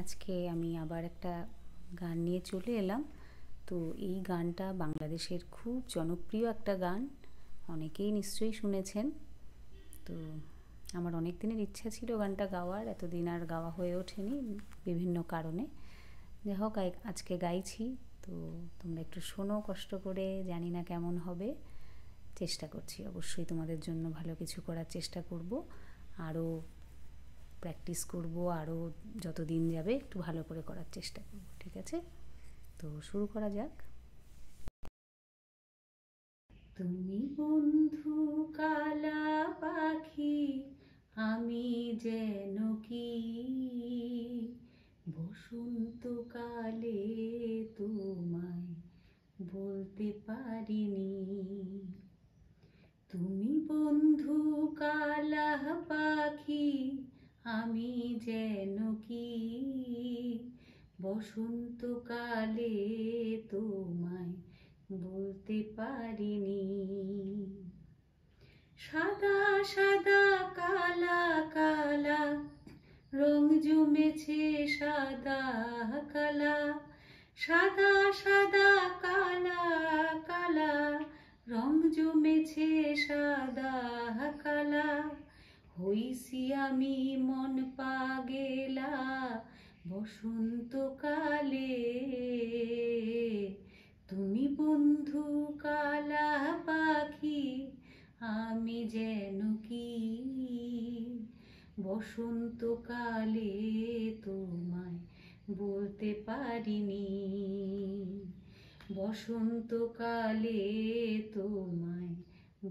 আজকে আমি আবার একটা গান নিয়ে চলে এলাম। তো এই গানটা বাংলাদেশের খুব জনপ্রিয় একটা গান, অনেকেই নিশ্চয়ই শুনেছেন। তো আমার অনেক দিনের ইচ্ছা ছিল গানটা গাওয়ার, এতদিন আর গাওয়া হয়ে ওঠেনি বিভিন্ন কারণে। যাই হোক, আজকে গাইছি। তো তোমরা একটু শোনো কষ্ট করে, জানি না কেমন হবে, চেষ্টা করছি অবশ্যই তোমাদের জন্য ভালো কিছু করার চেষ্টা করব। আরও প্র্যাকটিস করব, আরও যত দিন যাবে একটু ভালো করে করার চেষ্টা করব, ঠিক আছে? তো শুরু করা যাক। তুমি বন্ধু কালা পাখি, আমি যেন কি বসন্তকালে তোমায় বলতে পারিনি। তুমি বন্ধু কালা পাখি, আমি যেন কি বসন্তকালে তোমায় বলতে পারিনি। সাদা সাদা কালা কালা রং জমেছে, সাদা কালা সাদা সাদা কালা কালা রং জমেছে, সাদা কালা হইছি আমি মন পাগেলা বসন্তকালে। তুমি বন্ধু কালা পাখি, আমি যেন কি বসন্তকালে তোমায় বলতে পারিনি। বসন্তকালে তোমায়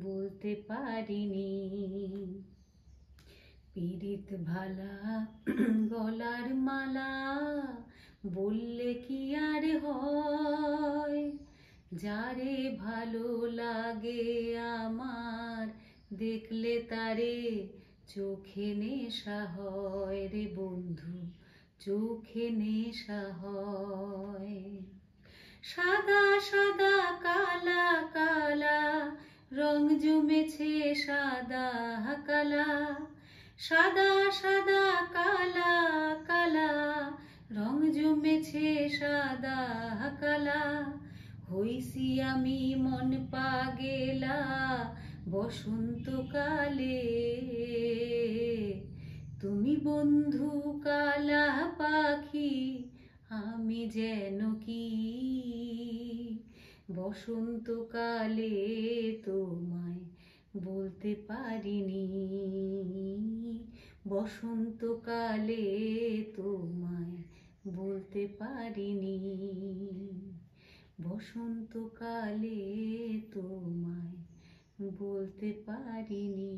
বলতে পারিনি। পীড়িত ভালা গলার মালা বললে কি আর হয়, যারে ভালো লাগে আমার দেখলে তারে চোখে নেশা হয় রে বন্ধু, চোখে নেশা হয়। সাদা সাদা কালা কালা রং জমেছে, সাদা কালা সাদা সাদা কালা কালা রং জমেছে, সাদা কালা হইছি আমি মন পাগেলা বসন্তকালে। তুমি বন্ধু কালা পাখি, আমি যেন কি বসন্তকালে তোমায় বলতে পারিনি। বসন্তকালে তোমায় বলতে পারিনি। বসন্তকালে তোমায় বলতে পারিনি।